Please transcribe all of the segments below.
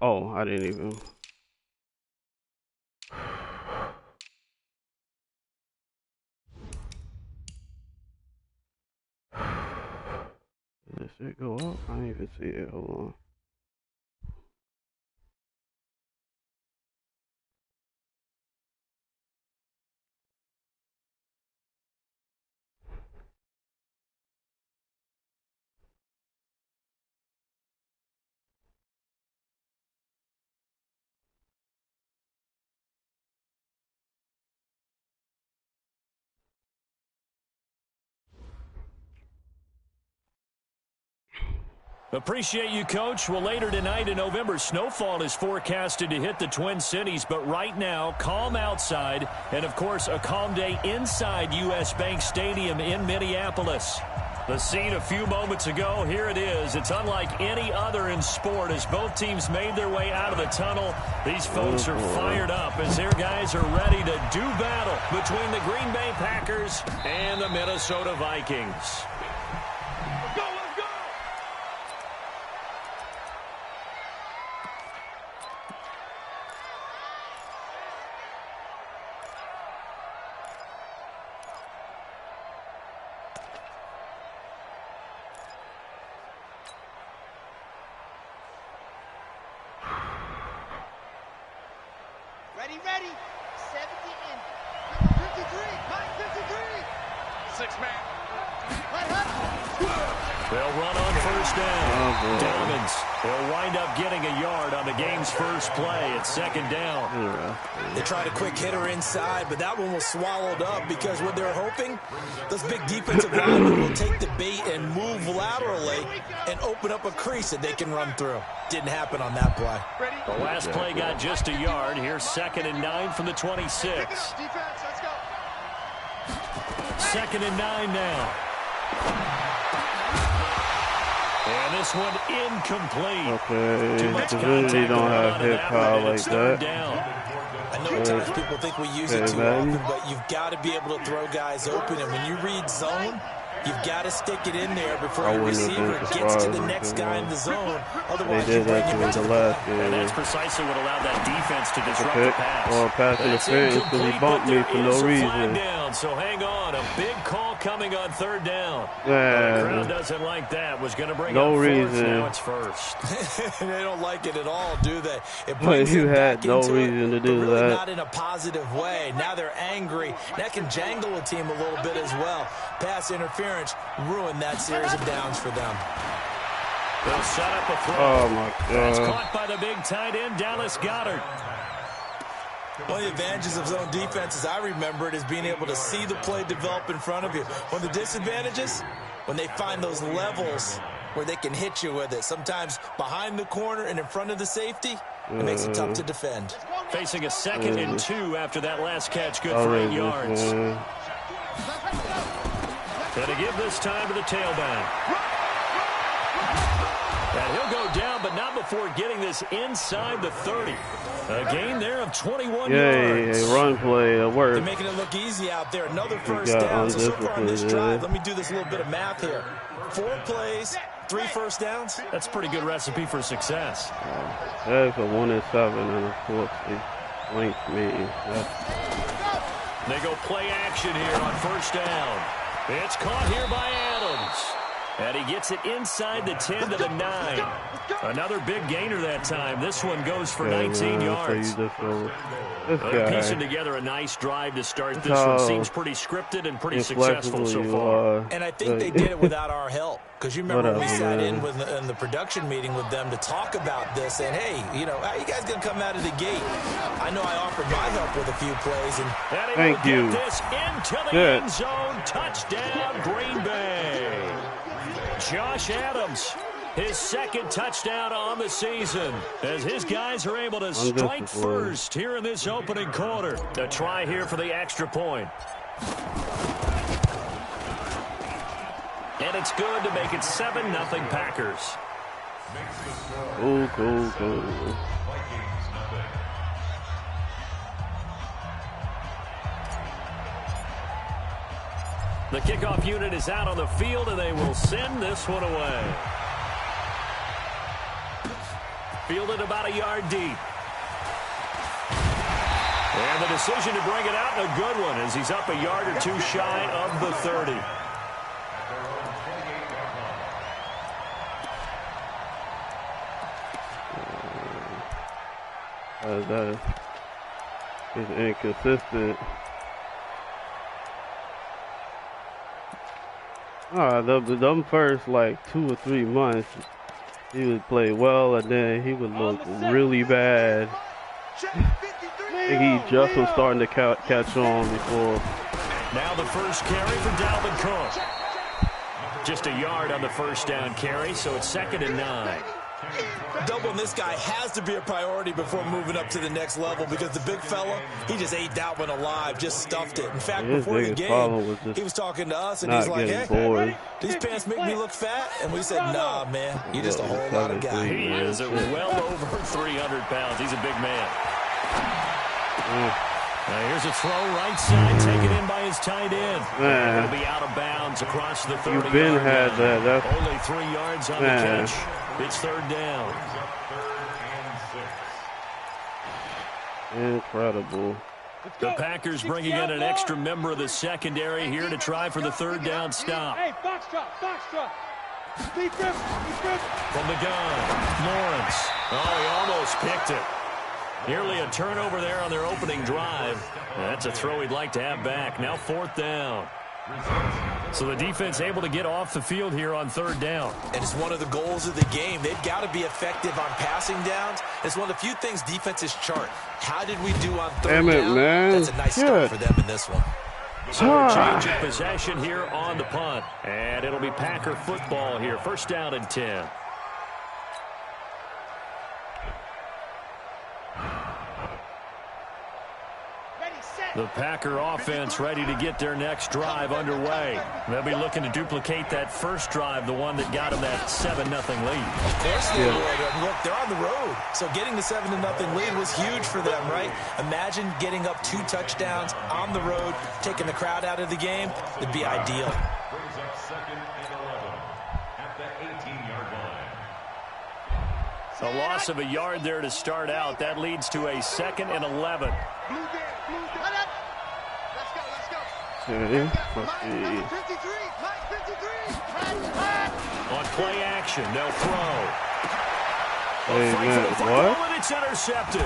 Oh, I didn't even. Did this shit go up? I didn't even see it. Hold on. Appreciate you, Coach. Well, later tonight in November, snowfall is forecasted to hit the Twin Cities, but right now, calm outside, and of course, a calm day inside U.S. Bank Stadium in Minneapolis. The scene a few moments ago, here it is. It's unlike any other in sport as both teams made their way out of the tunnel. These folks are fired up as their guys are ready to do battle between the Green Bay Packers and the Minnesota Vikings. Ready. 70 in. 53. Mike 53. 6-man. They'll run on first down. Diamonds. They'll wind up getting a yard on the game's first play at second down. They tried a quick hitter inside, but that one was swallowed up because what they're hoping, those big defensive linemen will take the bait and move laterally and open up a crease that they can run through. Didn't happen on that play. The last play got just a yard. Here's 2nd and 9 from the 26. Defense, let's go. 2nd and 9 now. And this one incomplete. Okay, Too much Divinity don't have hit power like that. I know at times people think we use it too often, but you've got to be able to throw guys open. And when you read zone, you've got to stick it in there before your receiver gets to the next guy in the zone. Otherwise, you bring him into the left. And that's precisely what allowed that defense to disrupt the pass. Or pass interference because he bumped me for no reason. Down, so hang on. A big call coming on 3rd down. Yeah. The crowd doesn't like that. Was going to bring no up 4th. reason. Now it's 1st. They don't like it at all, do they? It brings you had no reason to do really that. Not in a positive way. Now they're angry. That can jangle a team a little bit as well. Pass interference ruined that series of downs for them. They'll set up a throw. Oh, my God. That's caught by the big tight end, Dallas Goedert. One of the advantages of zone defense, as I remember it, is being able to see the play develop in front of you. One of the disadvantages, when they find those levels where they can hit you with it. Sometimes behind the corner and in front of the safety, it makes it tough to defend. Facing a 2nd and 2 after that last catch, good for 8 yards. And to give this time to the tailback. And he'll go down, but not before getting this inside the 30. A gain there of 21 yards. A run play, work. They're making it look easy out there. Another first down. So far on this drive, let me do this little bit of math here. 4 plays, 3 first downs. That's a pretty good recipe for success. That's a 1 and 7, and of course they blanked me. They go play action here on first down. It's caught here by Adams. And he gets it inside the 10 to the 9. Another big gainer that time. This one goes for 19 yards. They're piecing together a nice drive to start this one. Seems pretty scripted and pretty successful so far. And I think they did it without our help. Because you remember we sat in the production meeting with them to talk about this. And, hey, you know, how you guys going to come out of the gate? I know I offered my help with a few plays. And thank you. This into the end zone. Touchdown, Green Bay. Josh Adams, his 2nd touchdown on the season, as his guys are able to strike first here in this opening quarter. A try here for the extra point. And it's good to make it 7-0 Packers. Cool. The kickoff unit is out on the field, and they will send this one away. Fielded about a yard deep. And the decision to bring it out, a good one, as he's up a yard or two shy of the 30. That is inconsistent. Them first like 2 or 3 months, he would play well, and then he would look really bad. I think he just was starting to catch on before. Now the first carry for Dalvin Cook. Just a yard on the first down carry, so it's 2nd and 9. Doubling this guy has to be a priority before moving up to the next level, because the big fella, he just ate that one alive, just stuffed it. In fact, before the game, he was talking to us, and he's like, hey, these pants make me look fat? And we said, nah, man, you're just a whole lot of guy. He is well over 300 pounds. He's a big man. Now here's a throw right side, taken in by his tight end. It'll be out of bounds across the 30-yard line. Ben had that. Only 3 yards on the catch. It's 3rd down. Incredible. The Packers bringing in an extra member of the secondary here to try for the 3rd down stop. Hey, box drop. From the gun, Lawrence. Oh, he almost picked it. Nearly a turnover there on their opening drive. That's a throw he'd like to have back. Now 4th down. So the defense able to get off the field here on 3rd down. And it's one of the goals of the game. They've got to be effective on passing downs. It's one of the few things defenses chart. How did we do on 3rd down? Man. That's a nice start for them in this one. So a change of possession here on the punt. And it'll be Packer football here. 1st down and 10. The Packer offense ready to get their next drive underway. They'll be looking to duplicate that first drive, the one that got them that 7-0 lead. Of course they would. Look, they're on the road. So getting the 7-0 lead was huge for them, right? Imagine getting up 2 touchdowns on the road, taking the crowd out of the game. It'd be ideal. Brings up 2nd and 11 at the 18-yard line. A loss of a yard there to start out. That leads to a 2nd and 11. On play action, they'll throw. What? And it's intercepted.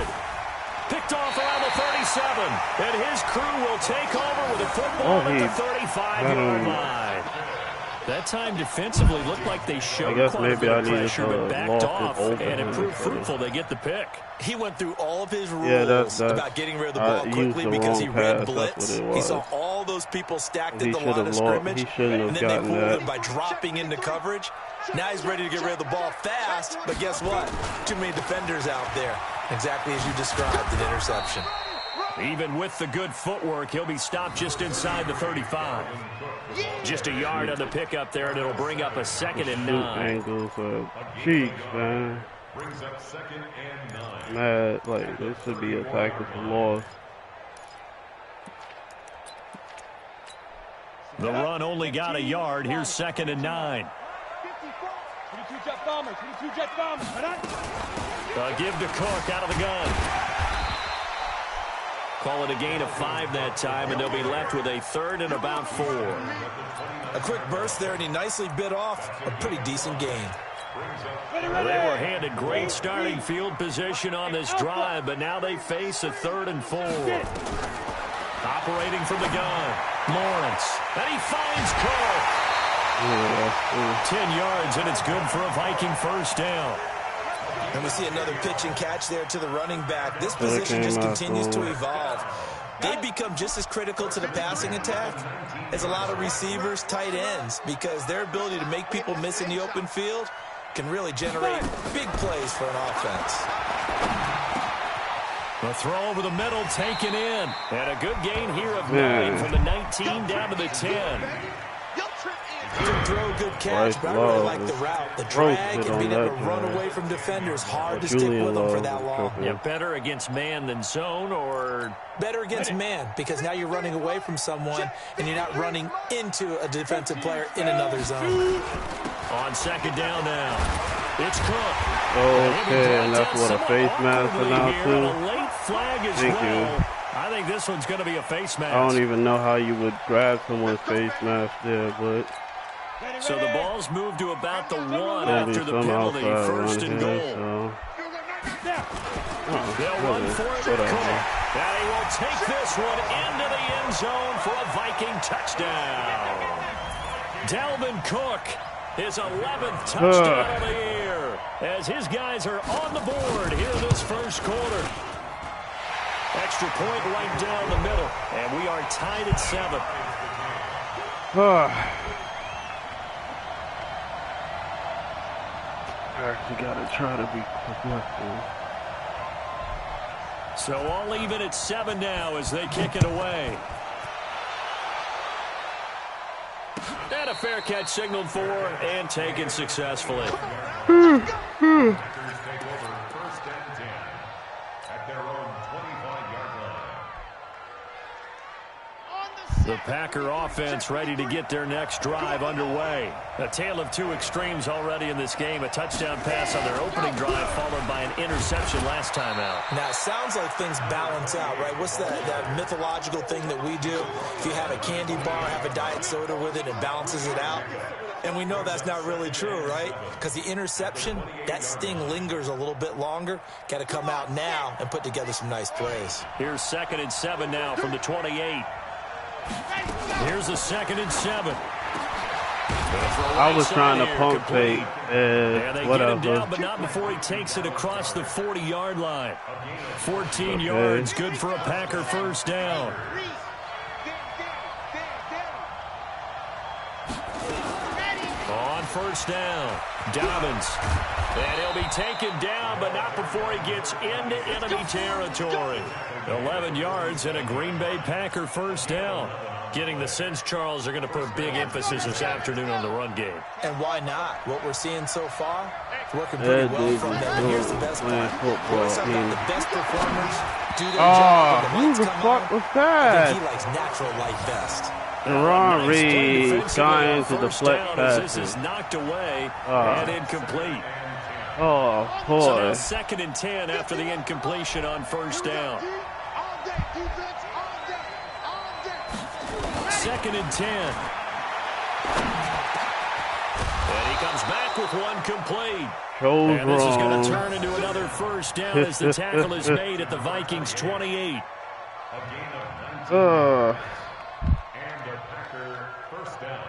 Picked off around the 37. And his crew will take over with a football at the 35-yard line. That time defensively looked like they showed quite a bit of pressure, but backed off, and it proved fruitful. They get the pick. He went through all of his rules about getting rid of the ball quickly because he read blitz. He saw all those people stacked at the line of scrimmage, and then they pulled him by dropping into coverage. Now he's ready to get rid of the ball fast, but guess what? Too many defenders out there. Exactly as you described, an interception. Even with the good footwork, he'll be stopped just inside the 35. Just a yard on the pickup there, and it'll bring up a 2nd and 9. Angles of cheeks, man. Brings up 2nd and 9. Mad, like, this should be a tackle for loss. The run only got a yard. Here's 2nd and 9. 22 jet bombers. Give to Cook out of the gun. Call it a gain of 5 that time, and they'll be left with a 3rd and about 4. A quick burst there, and he nicely bit off a pretty decent gain. They were handed great starting field position on this drive, but now they face a 3rd and 4. Operating from the gun, Lawrence, and he finds Cook. 10 yards, and it's good for a Viking 1st down. And we see another pitch and catch there to the running back. This position just continues to evolve. They become just as critical to the passing attack as a lot of receivers, tight ends, because their ability to make people miss in the open field can really generate big plays for an offense. The throw over the middle taken in. And a good gain here of 9 from the 19 down to the 10. Good throw, good catch, but I really like the route. The drag and being able to run away from defenders. Hard to stick with them for that long. Yeah, better against man than zone, or? Better against man, because now you're running away from someone and you're not running into a defensive player in another zone. On 2nd down now. It's Cook. Okay, and that's what a face mask is now A too. late flag as Thank well. you. I think this one's going to be a face mask. I don't even know how you would grab someone's face mask there, but So the ball's moved to about the 1 there'll be after the some penalty. outside First run and here, goal. so. They'll run for it at Cook. And he will take this one into the end zone for a Viking touchdown. Dalvin Cook, his 11th touchdown of the year, as his guys are on the board here this first quarter. Extra point right down the middle, and we are tied at 7. I actually gotta try to be progressive. So all even at 7 now as they kick it away. And a fair catch signaled for and taken successfully. Packers take over 1st and 10 at their own 25-yard line. The Packer offense ready to get their next drive underway. A tale of two extremes already in this game. A touchdown pass on their opening drive followed by an interception last time out. Now, it sounds like things balance out, right? What's that mythological thing that we do? If you have a candy bar, have a diet soda with it, it balances it out. And we know that's not really true, right? Because the interception, that sting lingers a little bit longer. Got to come out now and put together some nice plays. Here's 2nd and 7 now from the 28. Here's the 2nd and 7. I was trying to pump fake And they whatever. get him down, but not before he takes it across the 40-yard line. 14 yards, good for a Packer first down. On first down, Dobbins. And he'll be taken down, but not before he gets into enemy territory. 11 yards and a Green Bay Packer first down. Getting the sense, Charles, are going to put a big emphasis this afternoon on the run game. And why not? What we're seeing so far, it's working pretty well from them. And here's the best part. What's up about the best performers do their job when the lights come on? was I that? think he likes natural light best. Ron Reed trying to First deflect down as this passes. is knocked away and incomplete. Oh, So now boy. 2nd and 10 after the incompletion on first down. 2nd and 10. And he comes back with one complete. Chose And this is going wrong. to turn into another first down as the tackle is made at the Vikings 28. A gain of 19 and a Packer first down.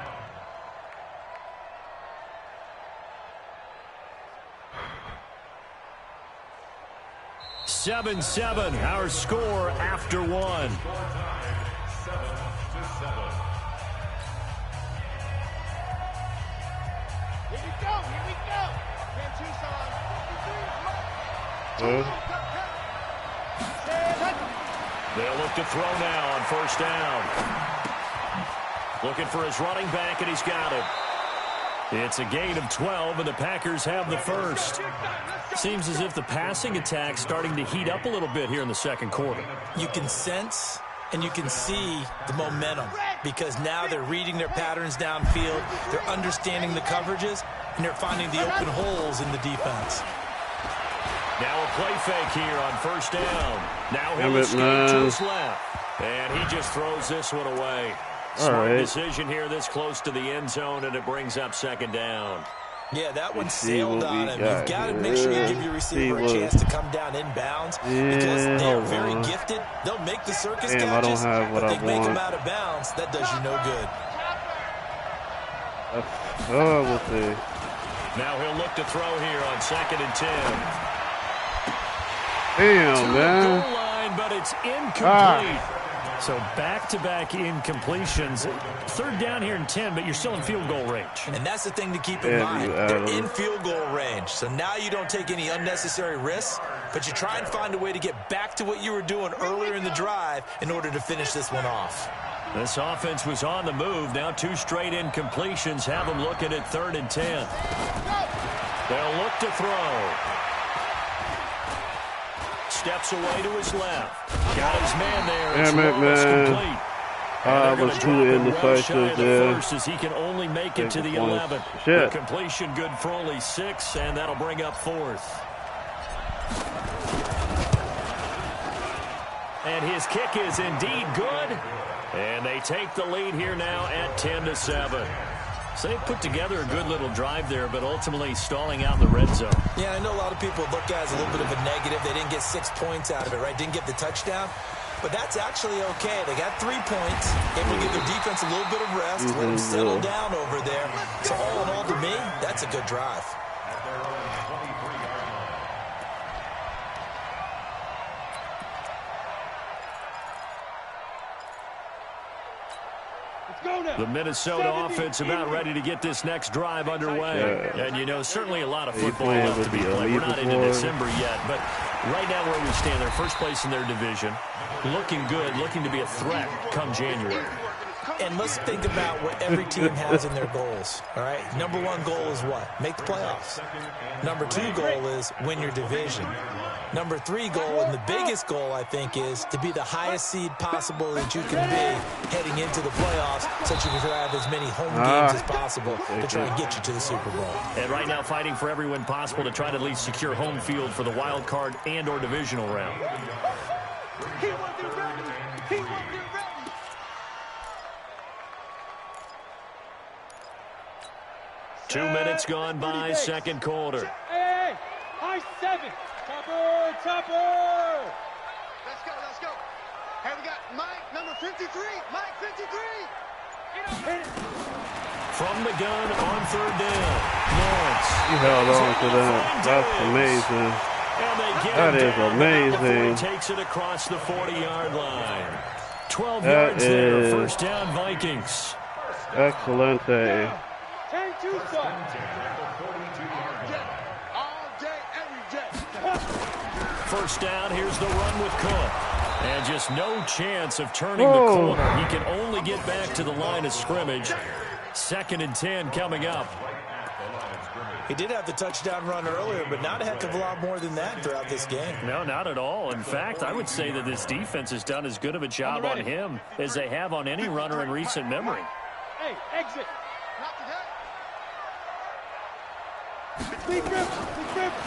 Seven, our score after one. Score time 7-7. Here we go. Can't choose They'll look to throw now on first down. Looking for his running back, and he's got it. It's a gain of 12, and the Packers have the first. Seems as if the passing attack's starting to heat up a little bit here in the second quarter. You can sense and you can see the momentum because now they're reading their patterns downfield, they're understanding the coverages, and they're finding the open holes in the defense. Now a play fake here on first down. Now Damn he'll it, escape man. to his left. And he just throws this one away. Smart right. decision here this close to the end zone, and it brings up second down. Yeah, that one see sailed what on we him. got You've got to here. make sure you give your receiver a See chance to come down inbounds because Yeah, they're hold very on. gifted. They'll make the circus Damn, I don't catches, have what but I they make them want. out of bounds. That does you no good. Oh, we'll see. Now he'll look to throw here on 2nd and 10. Damn, To the man. goal line, but it's incomplete. So back-to-back incompletions. Third down here in 10, but you're still in field goal range. And that's the thing to keep in Yeah, mind. you They're Adam. in field goal range. So now you don't take any unnecessary risks, but you try and find a way to get back to what you were doing earlier in the drive in order to finish this one off. This offense was on the move. Now 2 straight incompletions have them looking at 3rd and 10. They'll look to throw. Steps away to his left. Got his man there. It's Damn it, almost man. complete. I was too indecisive there. First, as he can only make it to the 11th. Shit. The completion good for only 6, and that'll bring up 4th. And his kick is indeed good. And they take the lead here now at 10-7. So they put together a good little drive there, but ultimately stalling out in the red zone. Yeah, I know a lot of people look at it as a little bit of a negative. They didn't get 6 points out of it, right? Didn't get the touchdown. But that's actually okay. They got 3 points. Able to give their defense a little bit of rest. Let them settle down over there. So all in all, to me, that's a good drive. The Minnesota offense about ready to get this next drive underway. Yeah. And, you know, certainly a lot of football left to be played. We're not into December yet, but right now where we stand, they're first place in their division. Looking good, looking to be a threat come January. And let's think about what every team has in their goals, all right? Number 1 goal is what? Make the playoffs. Number 2 goal is win your division. Number 3 goal, and the biggest goal, I think, is to be the highest seed possible that you can be heading into the playoffs so that you can have as many home games as possible to try and get you to the Super Bowl. And right now fighting for every win possible to try to at least secure home field for the wild card and or divisional round. He will be ready. He will be ready. Two minutes gone by, second quarter. Hey, high 7. Topper. Let's go. Hey, we got Mike, number 53. Mike, 53. From the gun on 3rd down. Lawrence. He held on to that. That's amazing. That is amazing. He takes it across the 40-yard line. 12 yards there. First down, Vikings. Excellent. 10-2 stop. All day, every day. First down, here's the run with Cook. And just no chance of turning the corner. He can only get back to the line of scrimmage. 2nd and 10 coming up. He did have the touchdown run earlier, but not a heck of a lot more than that throughout this game. No, not at all. In fact, I would say that this defense has done as good of a job on him as they have on any runner in recent memory. Hey, exit. Not today.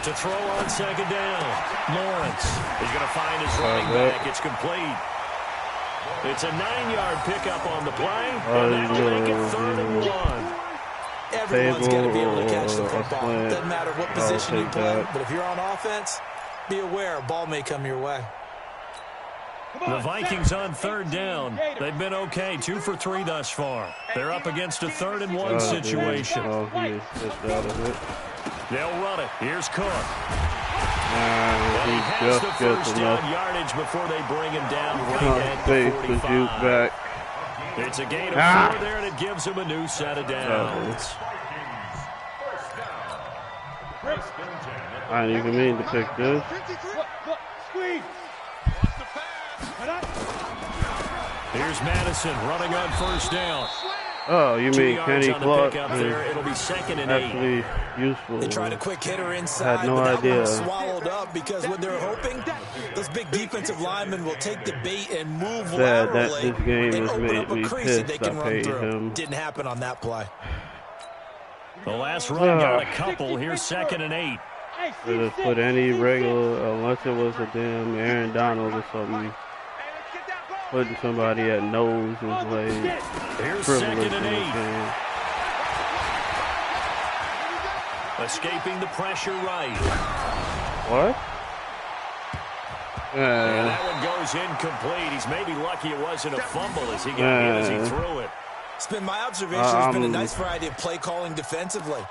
To throw on 2nd down. Lawrence is going to find his running back. It's complete. It's a 9-yard pickup on the play, and that will make it 3rd and 1. Everyone's got to be able to catch the football. Doesn't matter what position you play, but if you're on offense, be aware a ball may come your way. The Vikings on 3rd down. They've been okay, 2 for 3 thus far. They're up against a 3rd and 1 situation. They'll run it. Here's Cook. He has the just first gets down enough yardage before they bring him down right at the space to 45. shoot back. It's a gain of 4 there, and it gives him a new set of downs. I didn't even mean to pick this. Squeeze. Here's Madison running on 1st down. Oh, you 2 mean yards Kenny on the Clark pickup is there. It'll be 2nd and 8. actually useful. They tried a quick hitter inside, had no but that idea. one was swallowed up because what they're hoping, those big defensive linemen will take the bait and move Sad that laterally this game and has open made up a me crease that they pissed. can I run paid through. him. Didn't happen on that play. The last run got a couple. Here's 2nd and 8. Should have put any regular, unless it was a damn Aaron Donald or something. Putting somebody at nose is like Here's privilege 2nd in and this 8. game. Escaping the pressure right. What? And that one goes incomplete. He's maybe lucky it wasn't a fumble as he got hit as he threw it. It's been my observation. There's been a nice variety of play calling defensively.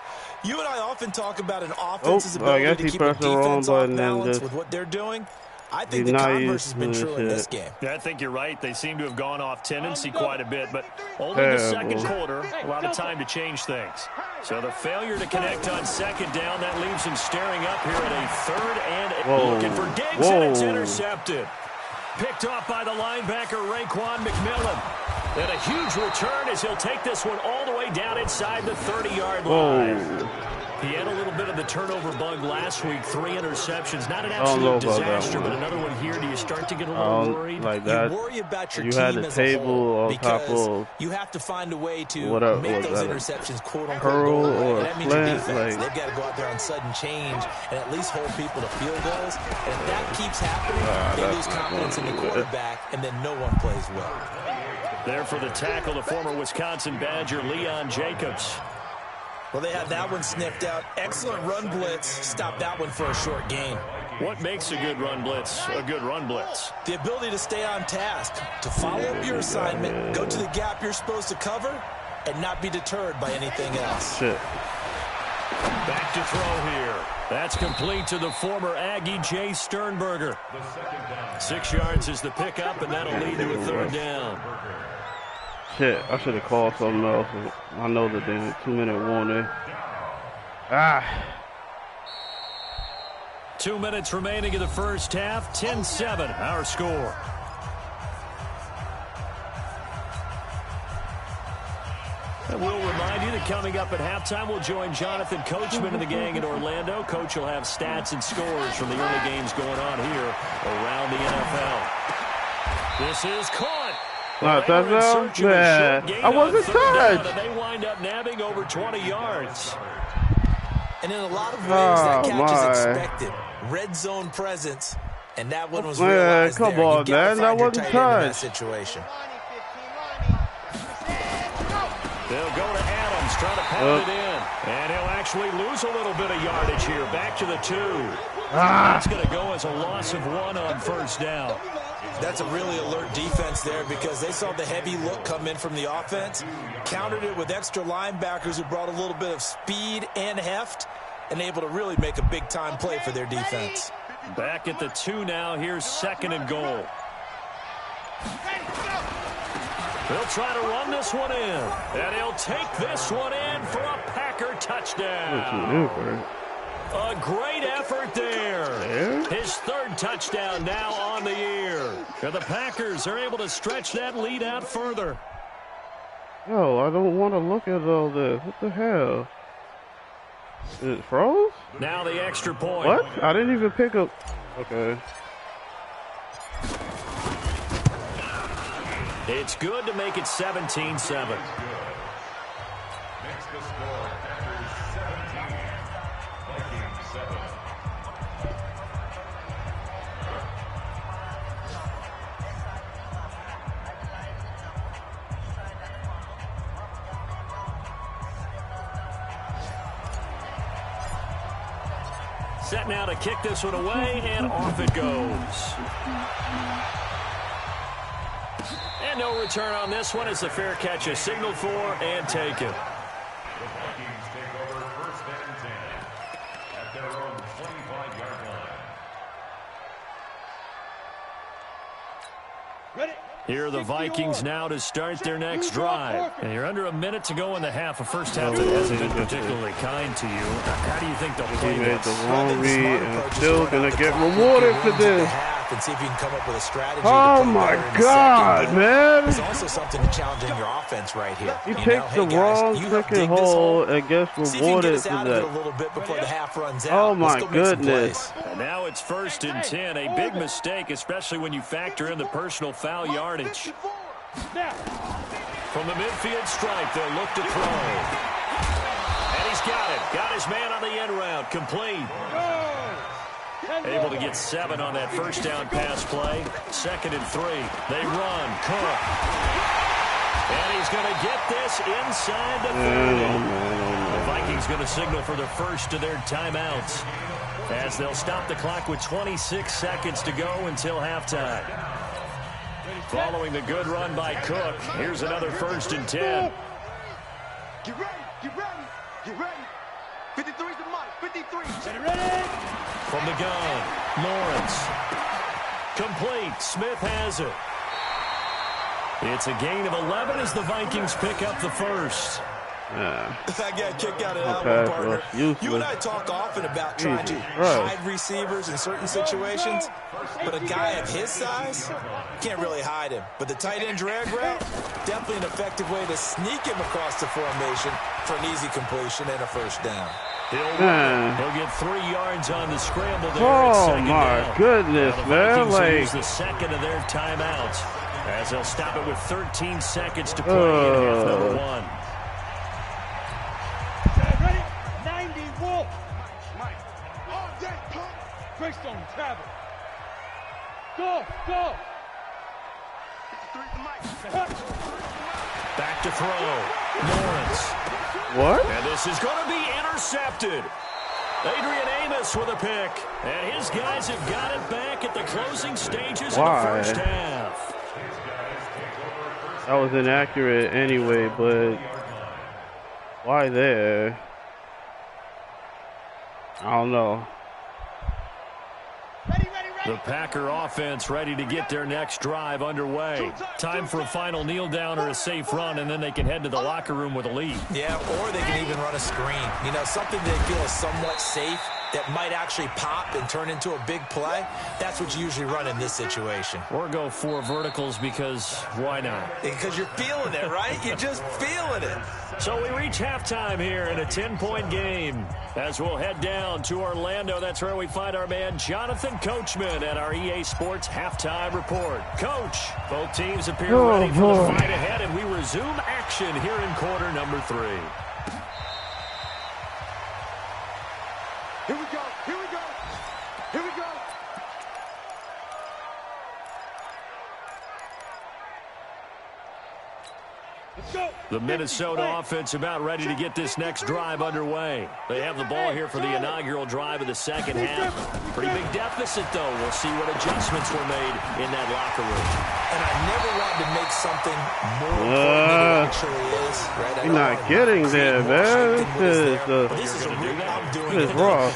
You and I often talk about an offense's ability to keep a defense off balance with what they're doing. I think the converse has been true in this game. Yeah, I think you're right. They seem to have gone off tendency quite a bit, but only the second quarter, a lot of time to change things. So the failure to connect on 2nd down, that leaves him staring up here at a 3rd and 8. Looking for Diggs, and it's intercepted. Picked off by the linebacker, Raekwon McMillan. And a huge return as he'll take this one all the way down inside the 30-yard line. He had a little bit of the turnover bug last week, 3 interceptions. Not an absolute disaster, but another one here. Do you start to get a little worried? Like that. You worry about your you team had the as table a whole on top because of you have to find a way to make those interceptions, quote-unquote, curl go away. or And that means your slant, defense. They've got to go out there on sudden change and at least hold people to field goals. And if that keeps happening, they lose confidence in the quarterback, and then no one plays well. There for the tackle, the former Wisconsin Badger, Leon Jacobs. Well, they had that one sniffed out. Excellent run blitz. Stopped that one for a short gain. What makes a good run blitz a good run blitz? The ability to stay on task, to follow up your assignment, go to the gap you're supposed to cover, and not be deterred by anything else. Shit. Back to throw here. That's complete to the former Aggie, Jay Sternberger. 6 yards is the pickup, and that'll lead to a 3rd down. Shit, I should have called something else. I know the damn 2-minute warning. 2 minutes remaining in the first half. 10-7, our score. And we'll remind you that coming up at halftime, we'll join Jonathan Coachman and the gang in Orlando. Coach will have stats and scores from the early games going on here around the NFL. This is caught. Touchdown? Man, I wasn't touched. They wind up nabbing over 20 yards. And in a lot of ways, that catch is expected. Red zone presence, and that one was realized come there. on, man. That wasn't touched. That situation. They'll go to Adams, trying to pound it in. And he'll actually lose a little bit of yardage here. Back to the 2. That's going to go as a loss of 1 on 1st down. That's a really alert defense there because they saw the heavy look come in from the offense, countered it with extra linebackers who brought a little bit of speed and heft, and able to really make a big-time play for their defense. Back at the 2 now. Here's 2nd and goal. He'll try to run this one in, and he'll take this one in for a Packer touchdown. A great effort there. His 3rd touchdown now on the year. And the Packers are able to stretch that lead out further. Yo, I don't want to look at all this. What the hell? Is it froze? Now the extra point. What? I didn't even pick up. Okay. It's good to make it 17-7. Makes the score Packers 17, Vikings 7. Set now to kick this one away, and off it goes. And no return on this one as the fair catch is signaled for and taken. The Vikings take over 1st and 10 at their own 25-yard line. Here are the Vikings now to start their next drive. And you're under a minute to go in the half. A first half that hasn't been particularly kind to you. How do you think they'll play He made this? the wrong read and still going to get rewarded for this. And see if you can come up with a strategy. Oh my God, man! There's also something to challenging your offense right here. He takes the wrong freaking hole and gets rewarded for that. A little bit before the half runs out. Oh my goodness! And now it's 1st and 10. A big mistake, especially when you factor in the personal foul yardage. From the midfield stripe, they'll look to throw. And he's got it. Got his man on the end route. Complete. Able to get 7 on that first down pass play. 2nd and 3. They run. Cook. And he's going to get this inside the 30. The Vikings going to signal for the first of their timeouts as they'll stop the clock with 26 seconds to go until halftime. Following the good run by Cook, here's another 1st and 10. Get ready, get ready, get ready. 53's the mark, 53. Get ready. From the gun, Lawrence. Complete. Smith has it. It's a gain of 11 as the Vikings pick up the first. Yeah. I got a kick out of that pass one, partner. rush, useless. You and I talk often about trying to hide receivers in certain situations, but a guy of his size, can't really hide him. But the tight end drag route, definitely an effective way to sneak him across the formation for an easy completion and a first down. He'll get 3 yards on the scramble there. Oh my goodness, man! Like the second of their timeouts, as they'll stop it with 13 seconds to play in half number 1. Ready? 90 Wolf. Mike. All day, pump. Greystone travel. Go. 53 to Mike. Back to throw. Lawrence. What? And this is going to be intercepted. Adrian Amos with a pick. And his guys have got it back at the closing stages of the first half. That was inaccurate anyway, but why there? I don't know. The Packer offense ready to get their next drive underway. Time for a final kneel down or a safe run, and then they can head to the locker room with a lead. Yeah, or they can even run a screen. You know, something they feel is somewhat safe that might actually pop and turn into a big play. That's what you usually run in this situation. Or go 4 verticals because why not? Because you're feeling it, right? You're just feeling it. So we reach halftime here in a 10-point game. As we'll head down to Orlando, that's where we find our man Jonathan Coachman at our EA Sports Halftime Report. Coach, both teams appear ready for the fight ahead, and we resume action here in quarter number 3. Here we go. Let's go. The Minnesota offense about ready to get this next drive underway. They have the ball here for the inaugural drive of the second half. Pretty big deficit, though. We'll see what adjustments were made in that locker room. And I never wanted to make something more important than it actually is. Right? You're not getting there, man.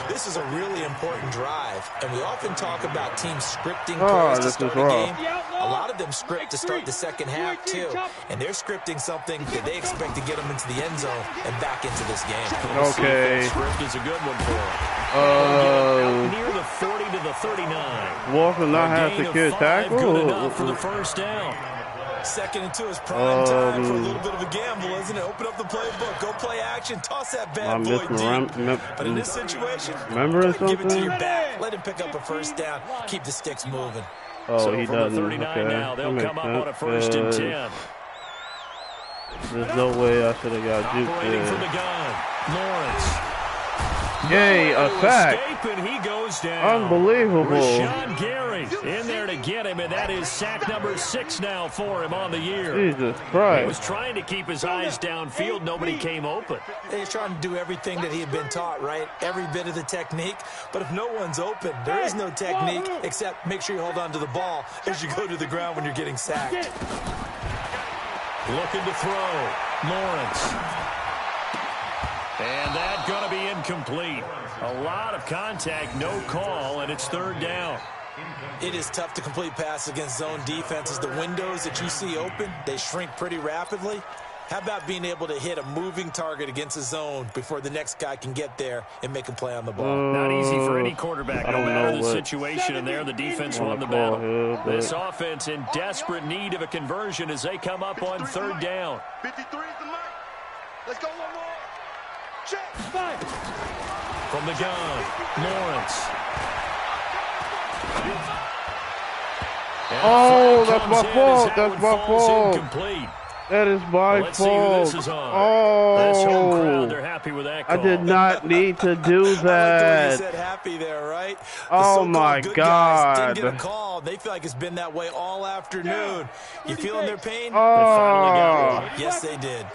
This is a really important drive. And we often talk about teams scripting plays to start a game. A lot of them script to start the second half, too. And they're scripting something that they expect to get them into the end zone and back into this game. Okay. Script is a good one for them. Near the 40 to the 39. Walker not have secure tackle. Good enough for the first down. 2nd and 2 is prime time for a little bit of a gamble, isn't it? Open up the playbook, go play action, toss that bad boy deep. But in this situation, give it to your back. Let him pick up a first down. Keep the sticks moving. So he doesn't. 39 now. They'll come up on a 1st and 10. There's no way I should have got juked Operating from the gun. Lawrence. Yay, a sack. And he goes down. Unbelievable. Rashawn Gary in there to get him, and that is sack number 6 now for him on the year. Jesus He Christ. was trying to keep his eyes downfield. Nobody came open. He's trying to do everything that he had been taught, right? Every bit of the technique. But if no one's open, there is no technique except make sure you hold on to the ball as you go to the ground when you're getting sacked. Looking to throw. Lawrence. And that's going to be incomplete. A lot of contact, no call, and it's 3rd down. It is tough to complete pass against zone defenses. The windows that you see open, they shrink pretty rapidly. How about being able to hit a moving target against a zone before the next guy can get there and make a play on the ball? Not easy for any quarterback, no matter the situation in there. The defense won the battle. This offense in desperate need of a conversion as they come up on 3rd down. 53 is the mic. Let's go one more. Check. From the gun, Lawrence. Oh, that's my fault. That's my fault. Incomplete. That is my Let's see who this is on. This home crowd, they're happy with that call. I did not need to do I like the way you that. said happy there, right? The Oh, so-called my good God. guys didn't get a call. They feel like it's been that way all afternoon. You feeling their pain? Oh, Yes, they did.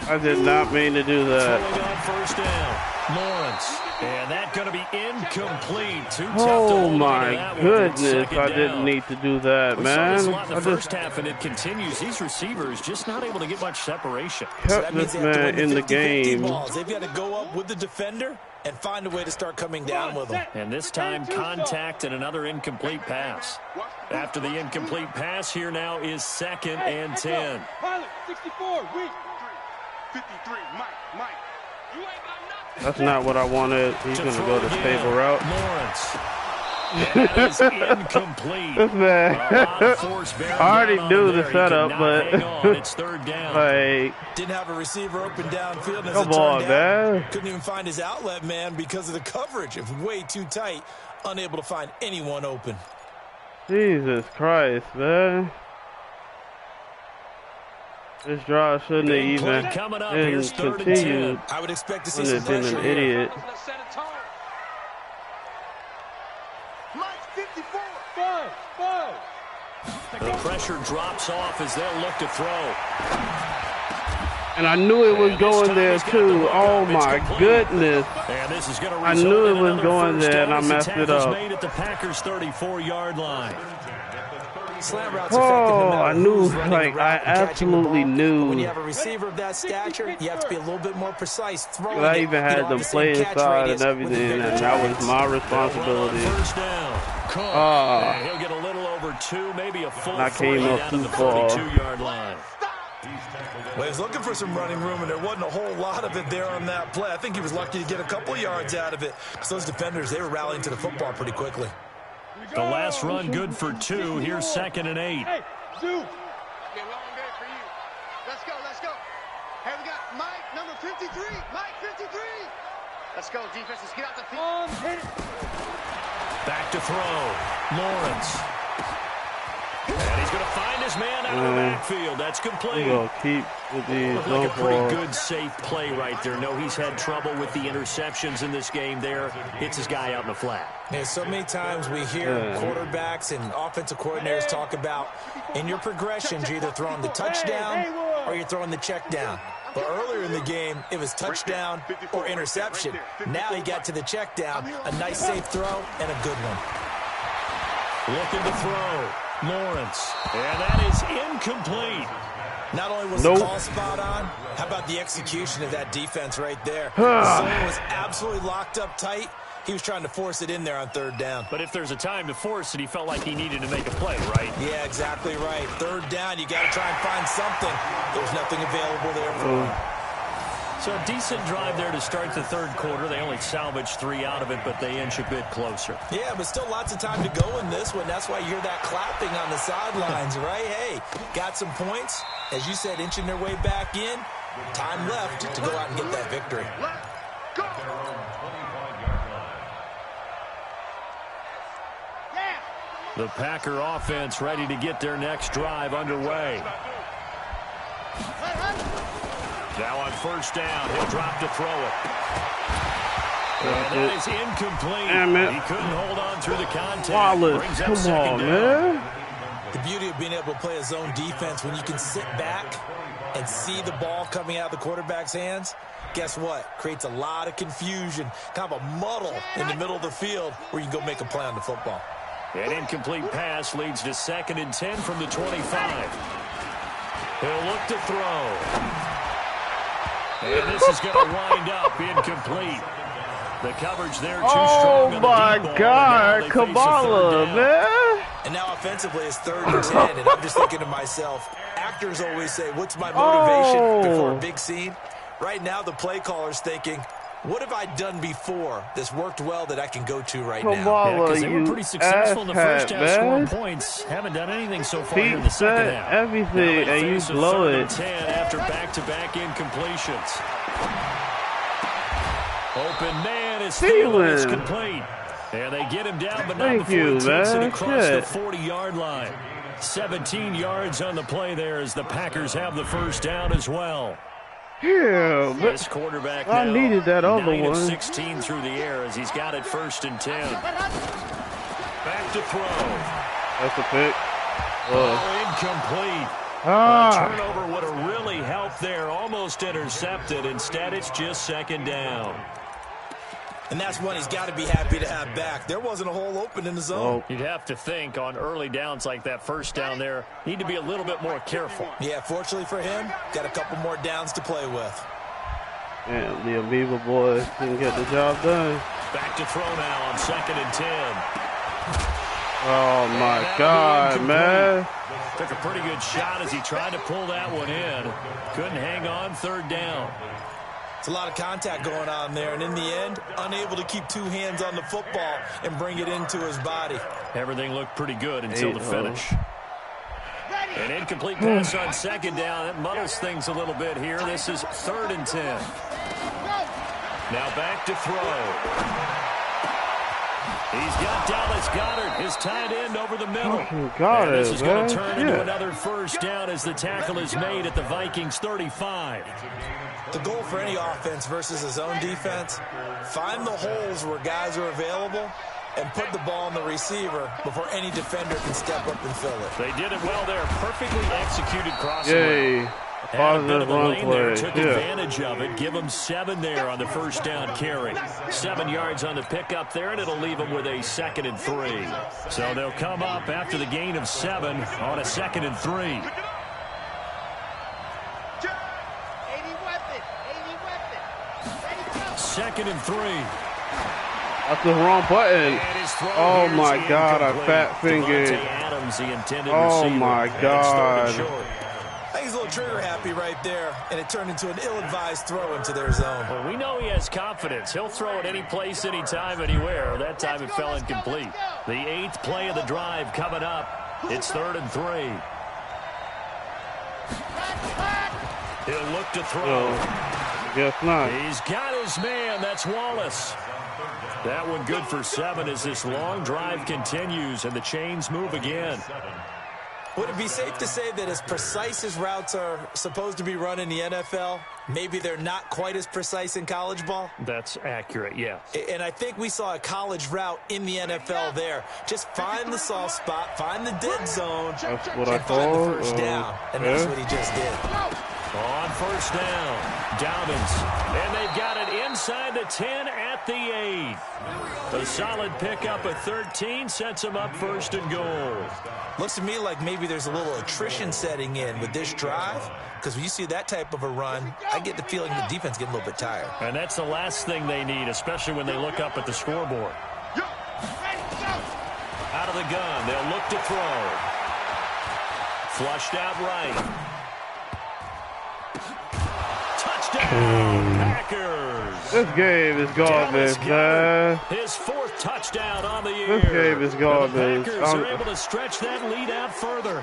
I did not mean to do that. Throwing on 1st down, Lawrence. And that's going to be incomplete. Too tough to Oh hold on to my that one. goodness, Second I down. didn't need to do that, We saw this a man. lot in I the just first half, and it continues. These receivers just not able to get much separation. So kept that means this they have to win man in the 50-50 game. balls. They've got to go up with the defender and find a way to start coming down with them. And this time, contact and another incomplete pass. After the incomplete pass, here now is 2nd and 10. Pilot, 64, weak. 53, Mike. You ain't got nothing. That's not what I wanted. He's going to go the stable route. Lawrence. That is incomplete. This man. I already knew the setup, but it's third down. like, Didn't have a receiver open downfield. As come it on, turned out, man. couldn't even find his outlet man because of the coverage. It was way too tight. Unable to find anyone open. Jesus Christ, man. This drive shouldn't have even coming up. been Here's third and continued. 10. I would expect to see Wouldn't some have been pressure an here. idiot. Let's set a tone. Mike, 54. The pressure drops off as they'll look to throw. And I knew it was going there too. Oh my goodness. And this is going to I knew it was going there and I down as the messed it tackle's up. made at the Packers' 34-yard line. Slant routes Oh, effective no matter I knew, who's running like, the route I and catching the absolutely ball. knew. But when you have a receiver of that stature, you have to be a little bit more precise throwing I it. even You had don't have them the same play catch inside radius and with the everything, bigger and that was targets. my responsibility. First down. Cook. Ah. And he'll get a little over 2, maybe a full I 3 came up down to too the far. 42-yard line. Well, he was looking for some running room, and there wasn't a whole lot of it there on that play. I think he was lucky to get a couple yards out of it. Because those defenders, they were rallying to the football pretty quickly. The last run good for 2. Here's 2nd and 8. Hey, Duke. Okay, long day for you. Let's go. Hey, we got Mike, number 53. Mike, 53. Let's go, defense. Let's get out the field. Hit it. Back to throw. Lawrence. And he's going to find his man out of the backfield. That's complete. We'll keep with these Looked like a pretty balls. good, safe play right there. No, he's had trouble with the interceptions in this game there. Hits his guy out in the flat. Yeah, so many times we hear quarterbacks and offensive coordinators talk about in your progressions, you're either throwing the touchdown or you're throwing the check down. But earlier in the game, it was touchdown or interception. Now he got to the check down, a nice safe throw and a good one. Looking to throw. Lawrence. And that is incomplete. Not only was the call spot on, how about the execution of that defense right there? The zone was absolutely locked up tight. He was trying to force it in there on third down. But if there's a time to force it, he felt like he needed to make a play, right? Yeah, exactly right. Third down, you got to try and find something. There's nothing available there for him. So a decent drive there to start the third quarter. They only salvaged 3 out of it, but they inch a bit closer. Yeah, but still lots of time to go in this one. That's why you hear that clapping on the sidelines, right? Hey, got some points. As you said, inching their way back in. Time left to go out and get that victory. Go. The Packer offense ready to get their next drive underway. Now on first down, he'll drop to throw it. And that is incomplete. Damn it. He couldn't hold on through the contact. Wallace, Brings up come second on, down. man. The beauty of being able to play a zone defense when you can sit back and see the ball coming out of the quarterback's hands, guess what? Creates a lot of confusion, kind of a muddle in the middle of the field where you can go make a play on the football. An incomplete pass leads to 2nd and 10 from the 25. He'll look to throw. And this is going to wind up incomplete. The coverage there too strong on the my deep ball, God, and now they face a Kabbalah, third down. man. And now offensively it's 3rd and 10, and I'm just thinking to myself, actors always say, what's my motivation before a big scene? Right now the play caller's thinking, what have I done before that's worked well that I can go to right now? Yeah, Kabbalah, because they were you pretty successful in the first half scoring man. points. Haven't done anything so far here in the Pete second said half. everything, Now they and you face a blow 3rd it. and 10 after back-to-back incompletions. Open man is Thielen. It's complete. And they get him down, but not Thank before you, he takes it man. across Shit. the 40-yard line. 17 yards on the play there as the Packers have the first down as well. Yeah, but This quarterback I now needed that other 9 of one. 16 through the air as he's got it 1st and 10. Back to throw. that's a pick. Oh, incomplete. Ah, Turnover would have really helped there. Almost intercepted. Instead, it's just 2nd down. And that's one he's got to be happy to have back. There wasn't a hole open in the zone. You'd have to think on early downs like that first down there, need to be a little bit more careful. Yeah, fortunately for him, got a couple more downs to play with. and the Amoeba boys didn't get the job done. Back to throw now on 2nd and 10. Oh my God, man. Took a pretty good shot as he tried to pull that one in. Couldn't hang on, third down. It's a lot of contact going on there, and in the end, unable to keep two hands on the football and bring it into his body. Everything looked pretty good until the finish. An incomplete pass on second down. That muddles things a little bit here. This is 3rd and 10. Now back to throw. He's got Dallas Goedert, his tight end, over the middle. And this is going to turn into another first down as the tackle is made at the Vikings 35. The goal for any offense versus his own defense, find the holes where guys are available and put the ball on the receiver before any defender can step up and fill it. They did it well there. Perfectly executed crossing. Yay. Had a bit of a lane there, took advantage of it. Give them 7 there on the first down carry. 7 yards on the pickup there, and it'll leave them with a 2nd and 3. So they'll come up after the gain of 7 on a 2nd and 3. 2nd and 3. That's the wrong button. Oh my God, I fat fingered. Oh my God. I think he's a little trigger happy right there, and it turned into an ill-advised throw into their zone. Well, we know he has confidence. He'll throw it any place, anytime, anywhere. That time it fell incomplete. The 8th play of the drive coming up. It's 3rd and 3. He'll look to throw. Guess not. He's got his man. That's Wallace. That one good for 7 as this long drive continues and the chains move again. Would it be safe to say that as precise as routes are supposed to be run in the NFL, maybe they're not quite as precise in college ball? That's accurate, yeah. And I think we saw a college route in the NFL there. Just find the soft spot, find the dead zone, that's what and find the first down. And that's what he just did. On first down, Dobbins. And they've got it inside the 10 at the 8. A solid pickup at 13 sets them up 1st and goal. Looks to me like maybe there's a little attrition setting in with this drive, because when you see that type of a run, I get the feeling the defense getting a little bit tired. And that's the last thing they need, especially when they look up at the scoreboard. Out of the gun, they'll look to throw. Flushed out right. Touchdown, Packers. This game is garbage, man. His 4th touchdown on the year. This game is garbage. The Packers are able to stretch that lead out further.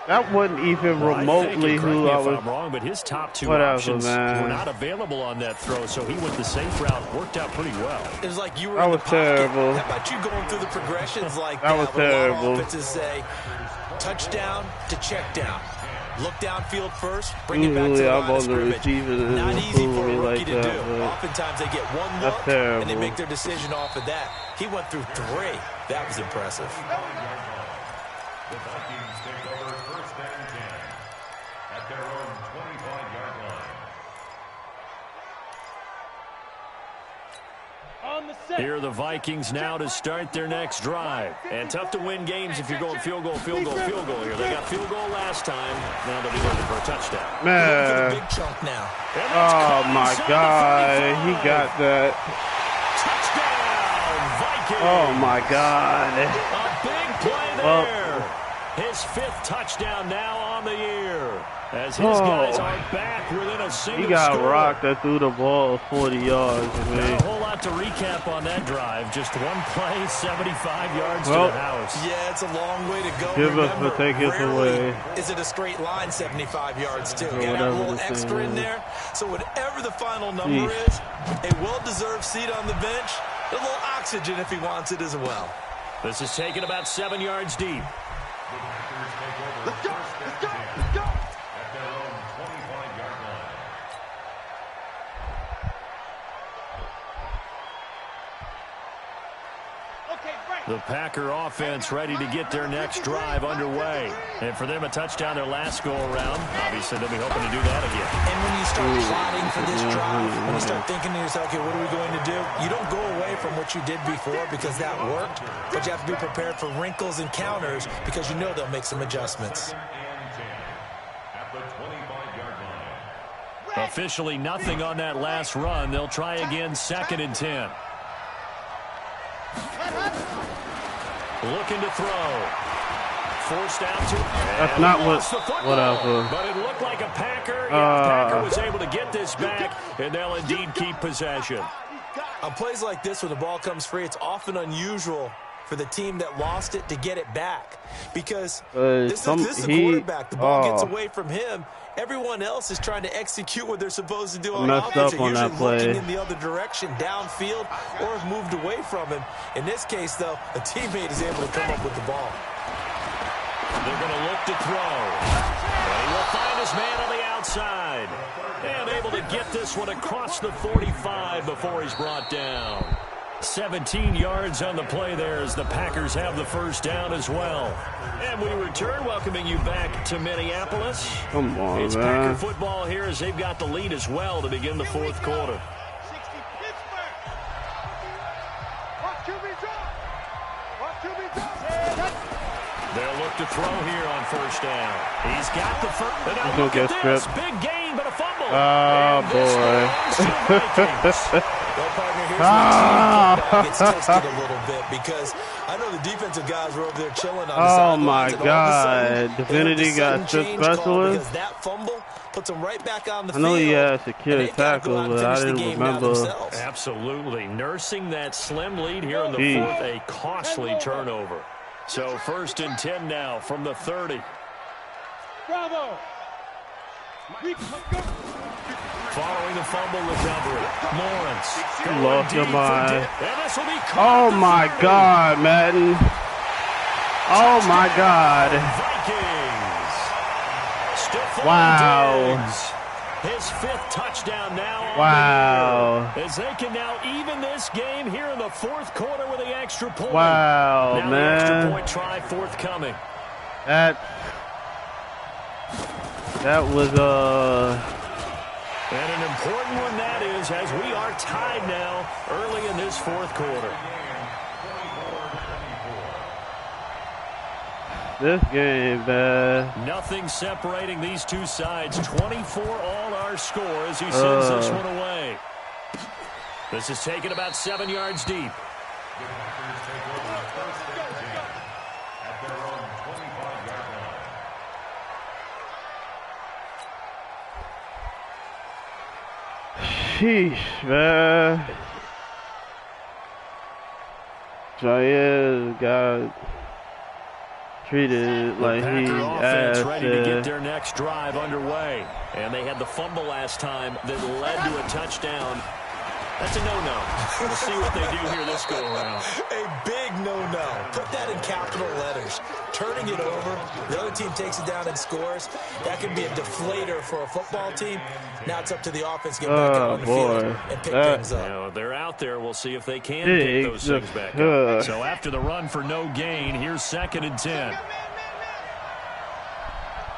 That wasn't even remotely who I was. I'm wrong, but his top 2 options were not available on that throw, so he went the safe route. Worked out pretty well. It was like you were that in the was pocket. terrible. How about you going through the progressions like that? Was terrible. A lot of offenses say touchdown to check down. Look downfield first, bring it back to the line of scrimmage. Not easy for a rookie to do. Oftentimes they get one look and they make their decision off of that. He went through 3. That was impressive. The Vikings take over 1st and 10 at their own 25-yard line. Here are the Vikings now to start their next drive. And tough to win games if you're going field goal here. They got field goal last time. Now they'll be looking for a touchdown. Man. Big chunk now. Oh, my God. He got that. Touchdown, Vikings. Oh, my God. A big play there. His 5th touchdown now on the year. As his guys are back within a single He got score. rocked and threw the ball 40 yards. Not a whole lot to recap on that drive. Just one play, 75 yards to the house. Yeah, it's a long way to go. Give us to take it away. Is it a straight line 75 yards, too? Got a little extra in there. So whatever the final number is, a well-deserved seat on the bench, a little oxygen if he wants it as well. This is taken about 7 yards deep. Let's go, let's go, let's go. At their own 25-yard line. The Packer offense ready to get their next drive underway. And for them, a touchdown their last go-around. Obviously, they'll be hoping to do that again. And when you start plotting for this drive, when you start thinking to yourself, okay, what are we going to do? You don't go away from what you did before because that worked, but you have to be prepared for wrinkles and counters because you know they'll make some adjustments. At the 25-yard line. Officially nothing on that last run. They'll try again 2nd and 10. Looking to throw. Forced out to. That's not whatever. But it looked like a Packer. Yeah, Packer was able to get this back, and they'll indeed keep possession. On plays like this, when the ball comes free, it's often unusual for the team that lost it to get it back. Because this is the quarterback. The ball gets away from him. Everyone else is trying to execute what they're supposed to do on offense. They're usually looking in the other direction, downfield, or have moved away from him. In this case, though, a teammate is able to come up with the ball. They're going to look to throw. And he will find his man on the outside. And able to get this one across the 45 before he's brought down. 17 yards on the play there as the Packers have the first down as well. And we return, welcoming you back to Minneapolis. Come on, it's man. Packer football here as they've got the lead as well to begin the fourth quarter. They'll look to throw here on first down. He's got the first. And now look at this. Big gain, but a fumble. Oh, boy. Well, partner, here's where the team gets tested a little bit because I know the defensive guys were over there chilling on the sidelines. Oh, my God. Divinity got strip specialist. That fumble puts him right back on the I know field. he had secure tackle, but I didn't remember. Absolutely. Nursing that slim lead here in the fourth, a costly turnover. So 1st and 10 now from the 30. Bravo. Following the fumble recovery, Lawrence. You lost your mind. Oh, my God, Madden. Oh, my God. Vikings. Wow. His 5th touchdown now. Wow. As they can now even this game here in the fourth quarter with the extra point. Wow, now man. The extra point try forthcoming. That was And an important one that is, as we are tied now early in this fourth quarter. this game, man. Nothing separating these two sides. 24 all our score as he sends this one away. This is taken about 7 yards deep. Sheesh, man. Jair got treated like he asked. Ready to get their next drive underway. And they had the fumble last time that led to a touchdown. That's a no-no. We'll see what they do here this go-around. A big no-no. Put that in capital letters. Turning it over, the other team takes it down and scores. That can be a deflator for a football team. Now it's up to the offense to get back out on the field and pick things up. You know, they're out there. We'll see if they can pick those things back up. So after the run for no gain, here's 2nd and 10.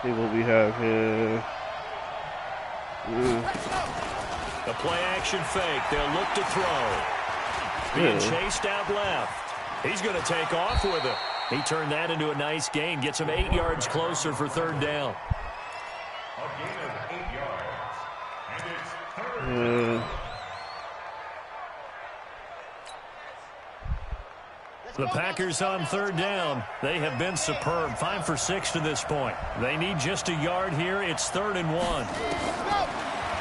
See what we have here. The play-action fake. They'll look to throw. Being chased out left. He's going to take off with it. He turned that into a nice gain. Gets him 8 yards closer for 3rd down. A gain of 8 yards. And it's 3rd. The Packers on 3rd down. They have been superb. 5 for 6 to this point. They need just a yard here. It's 3rd and 1.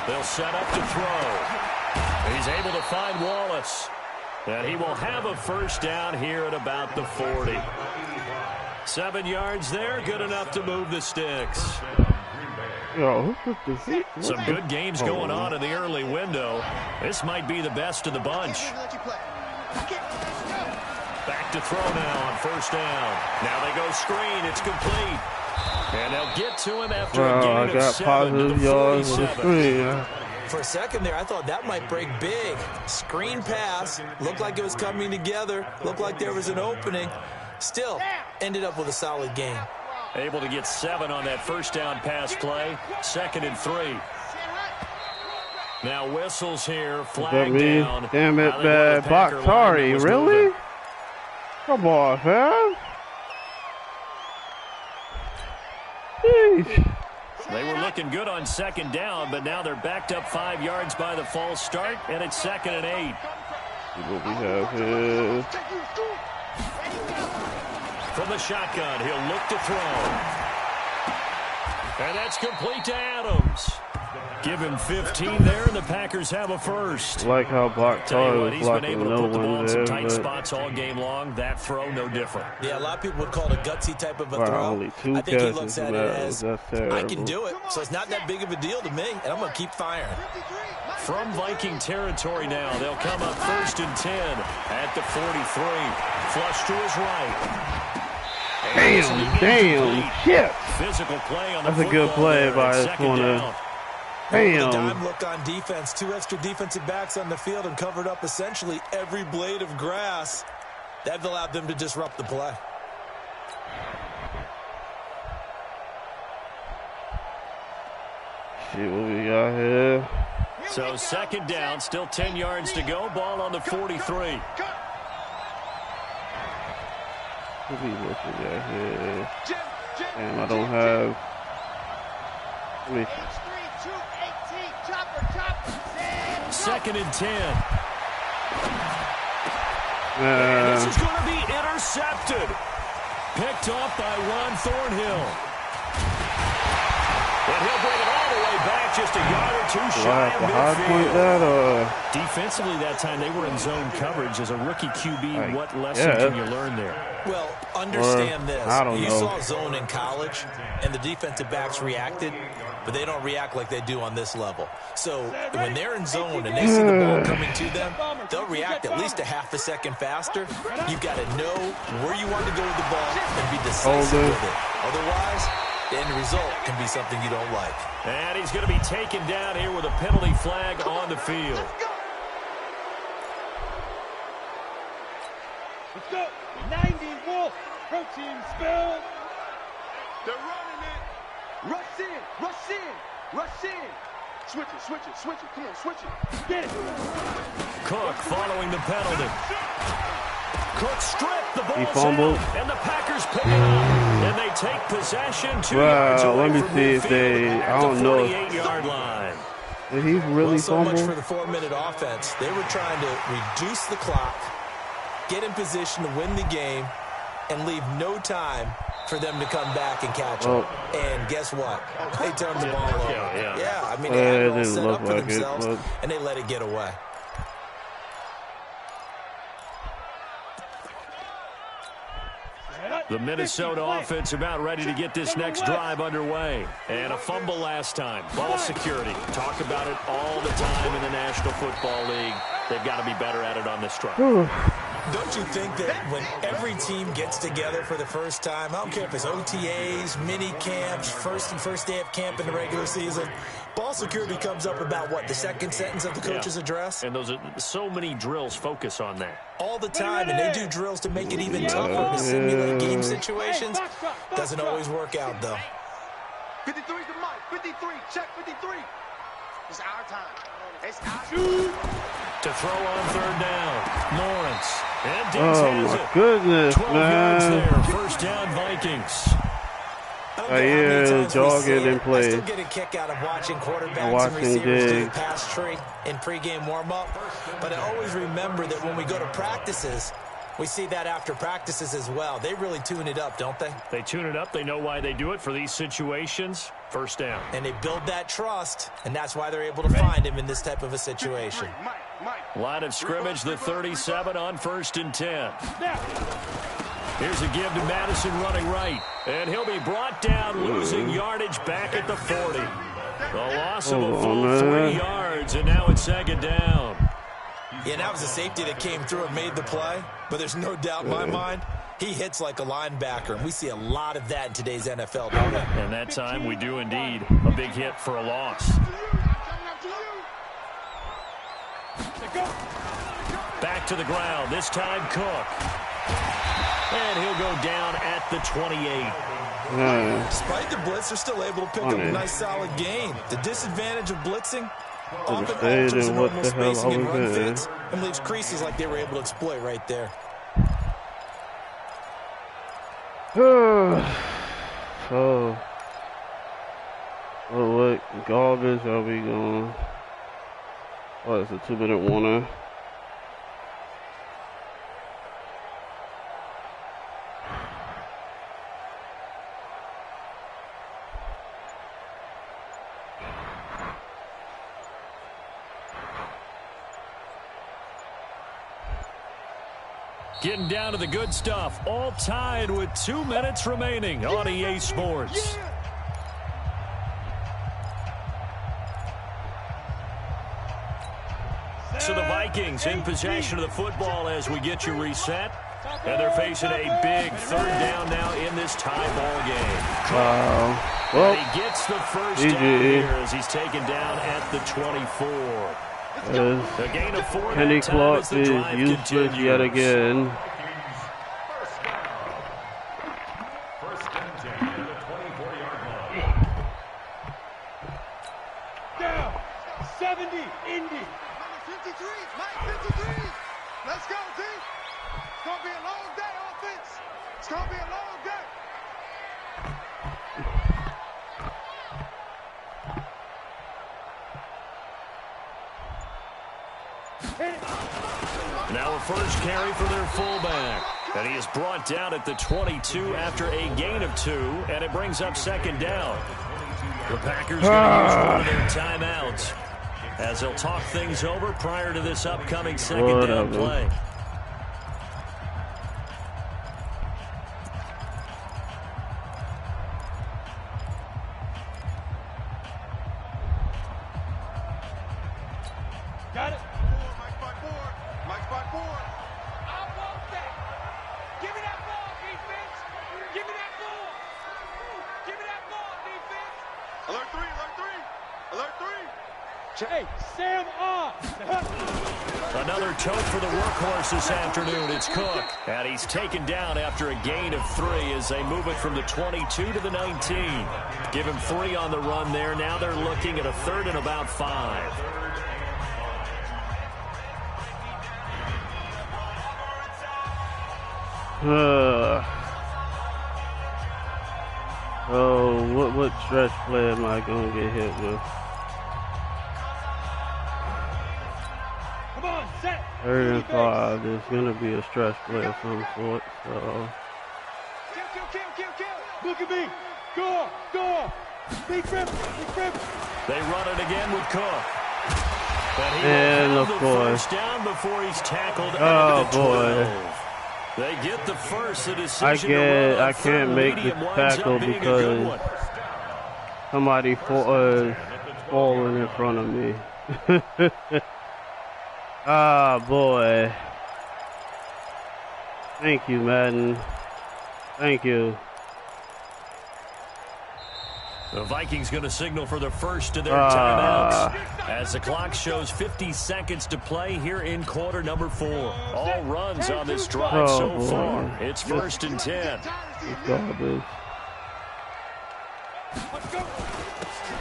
They'll set up to throw. He's able to find Wallace. And he will have a first down here at about the 40. 7 yards there, good enough to move the sticks. Yo, Some good games going on in the early window. This might be the best of the bunch. Back to throw now on 1st down. Now they go screen. It's complete. And they'll get to him after a gain of 7 to the 47. For a second there, I thought that might break big. Screen pass. Looked like it was coming together. Looked like there was an opening. Still, ended up with a solid gain. Able to get 7 on that first down pass play. 2nd and 3. Now whistles here. Flag down. Damn it, man. Bakhtiari, really? Come on, man. Jeez. They were looking good on 2nd down, but now they're backed up 5 yards by the false start, and it's 2nd and 8. See what we have here. From the shotgun, he'll look to throw. And that's complete to Adams. Give him 15 there, and the Packers have a first. Like how Bach was he's been able to no put the ball in some there, tight spots all game long. That throw, no different. Yeah, a lot of people would call it a gutsy type of a throw. Only 2 I think he looks catches, at it as, I can do it, Come on, so it's not that big of a deal to me, and I'm going to keep firing. 53. Mike, From Viking territory now, they'll come up 1st and 10 at the 43. Flush to his right. Damn, shit. Physical play on the That's a good play by his corner. The Damn. dime look on defense. 2 extra defensive backs on the field and covered up essentially every blade of grass. That allowed them to disrupt the play. Shit, what we got here? So 2nd down, still 10 yards to go. Ball on the 43. What we looking at here? Jim, Damn, I don't have. Let me. 2-18, chopper. 2nd and 10. And this is going to be intercepted. Picked off by Ron Thornhill. And he'll bring it all the way back just a yard or 2 shy of midfield. Defensively that time, they were in zone coverage. As a rookie QB, what lesson can you learn there? Well, understand this. I don't you know. saw zone in college, and the defensive backs reacted, but they don't react like they do on this level. So when they're in zone and they see the ball coming to them, they'll react at least a half a second faster. You've got to know where you want to go with the ball and be decisive with it. Otherwise, the end result can be something you don't like. And he's going to be taken down here with a penalty flag on the field. Let's go. 90 Wolf. Protein spill. They're running it. Rush in. Switch it. Come on, switch it. Get it. Cook following the penalty. Cook stripped the ball. He fumbled. And the Packers pick it up. And they take possession 2 yards Well, away let me from see if midfield they. at I don't the know. 48-yard line. Did he really So much for fumble? the 4-minute offense. They were trying to reduce the clock, get in position to win the game, and leave no time for them to come back and catch them. And guess what? They turned the ball over. Yeah, I mean, they had it all set up for themselves, and they let it get away. The Minnesota offense about ready to get this next drive underway. And a fumble last time. Ball security. Talk about it all the time in the National Football League. They've got to be better at it on this drive. Don't you think that when every team gets together for the first time, I don't care if it's OTAs, mini camps, first day of camp in the regular season, ball security comes up about what, the second sentence of the coach's address? And those are so many drills focus on that. All the time, and they do drills to make it even tougher to simulate game situations. Doesn't always work out, though. 53's the mic. 53. Check 53. It's our time. It's our time. To throw on 3rd down. Lawrence. And Diggs has my it. goodness, 12 yards man. there. 1st down Vikings. Jogging in play. I still get a kick out of watching quarterbacks and receivers do the pass tree in pregame warm-up. But I always remember that when we go to practices, we see that after practices as well. They really tune it up, don't they? They tune it up. They know why they do it for these situations. 1st down. And they build that trust, and that's why they're able to find him in this type of a situation. Line of scrimmage, the 37 on 1st and 10. Here's a give to Madison running right. And he'll be brought down, losing yardage back at the 40. The loss of a full 3 yards, and now it's 2nd down. Yeah, that was a safety that came through and made the play. But there's no doubt in my mind, he hits like a linebacker. And we see a lot of that in today's NFL, don't we? And that time we do indeed. A big hit for a loss. Back to the ground. This time Cook. And he'll go down at the 28. Despite the blitz, they're still able to pick up a nice, solid gain. The disadvantage of blitzing often alters the normal spacing and run fits and leaves creases like they were able to exploit right there. So what garbage are we going? What is a 2-minute warner? Getting down to the good stuff. All tied with 2 minutes remaining on EA Sports. So the Vikings in possession of the football as we get you reset. And they're facing a big third down now in this tie ball game. Well, he gets the first down here as he's taken down at the 24. A gain of 4. Kenny Clark is useless yet again. First and 10 at the 24-yard line. Down. 70, Indy. 53, Mike 53. Let's go, D. It's going to be a long day, offense. It's going to be a long day. Now a first carry for their fullback. And he is brought down at the 22 after a gain of 2. And it brings up second down. The Packers going to use one of their timeouts as they'll talk things over prior to this upcoming second down play. Got it. Mike by 4. Mike by 4. I want that. Give me that ball, defense. Give me that ball. Give me that ball, defense. Alert 3, alert 3. Alert 3. Hey, Sam off. Another tote for the workhorse this afternoon. It's Cook. And he's taken down after a gain of 3 as they move it from the 22 to the 19. Give him 3 on the run there. Now they're looking at a third and about 5. What stretch play am I going to get hit with? Come on, set. 3rd and 5. There's going to be a stretch play of some sort. So. Kill. Look at me. Go. Big rip. They run it again with Cook. And of course. First down before he's tackled. Oh boy. They get the first. The decision I can't make the tackle because somebody falling in front of me. Ah, boy. Thank you, Madden. Thank you. The Vikings going to signal for the first of their timeouts as the clock shows 50 seconds to play here in quarter number 4. All runs on this drive so far. It's 1st and 10.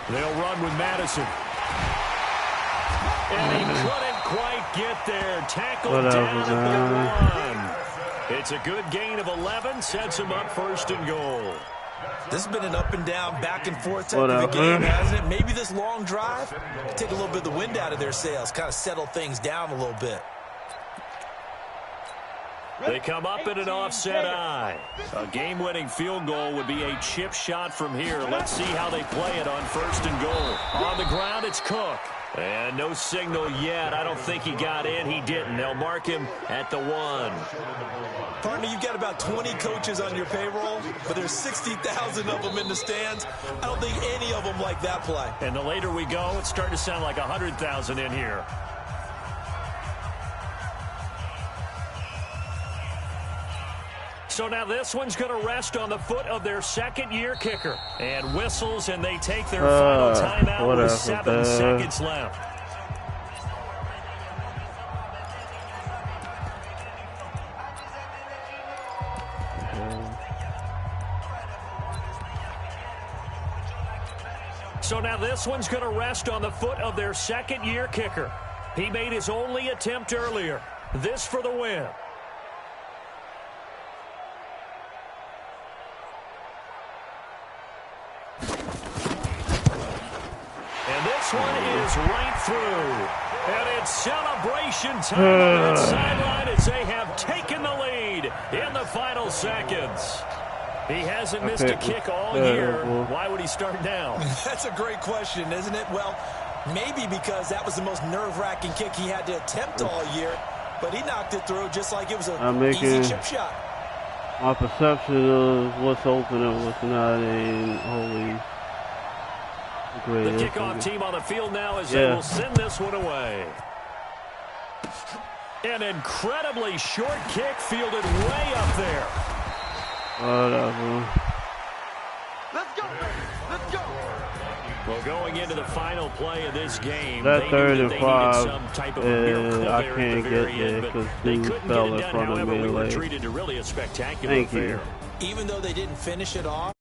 They'll run with Madison. And he couldn't quite get there. Tackled down at the 1. It's a good gain of 11. Sets him up 1st and goal. This has been an up and down, back and forth type of a game, hasn't it? Maybe this long drive take a little bit of the wind out of their sails, kind of settle things down a little bit. They come up in an offset eye. A game-winning field goal would be a chip shot from here. Let's see how they play it on 1st and goal. On the ground, it's Cook. And no signal yet. I don't think he got in. He didn't. They'll mark him at the 1. Partner, you've got about 20 coaches on your payroll, but there's 60,000 of them in the stands. I don't think any of them like that play. And the later we go, it's starting to sound like 100,000 in here. So now this one's going to rest on the foot of their second-year kicker. And whistles, and they take their final timeout with 7 seconds left. So now this one's going to rest on the foot of their second-year kicker. He made his only attempt earlier. This for the win. And this one is right through. And it's celebration time on that sideline as they have taken the lead in the final seconds. He hasn't missed a kick all year. Why would he start now? That's a great question, isn't it? Well, maybe because that was the most nerve-wracking kick he had to attempt all year. but he knocked it through just like it was I'm an making easy chip shot. my perception of what's open and what's not ain't holy great. The kickoff team on the field now as they will send this one away. An incredibly short kick fielded way up there. Whatever. Let's go, baby. Let's go. Well, going into the final play of this game, That they third knew and that they needed five, some type of a miracle I there can't at the get very there end, because but they dude couldn't fell get in it done. front of However, me we were late. treated to really a spectacular Thank affair. you. Even though they didn't finish it off.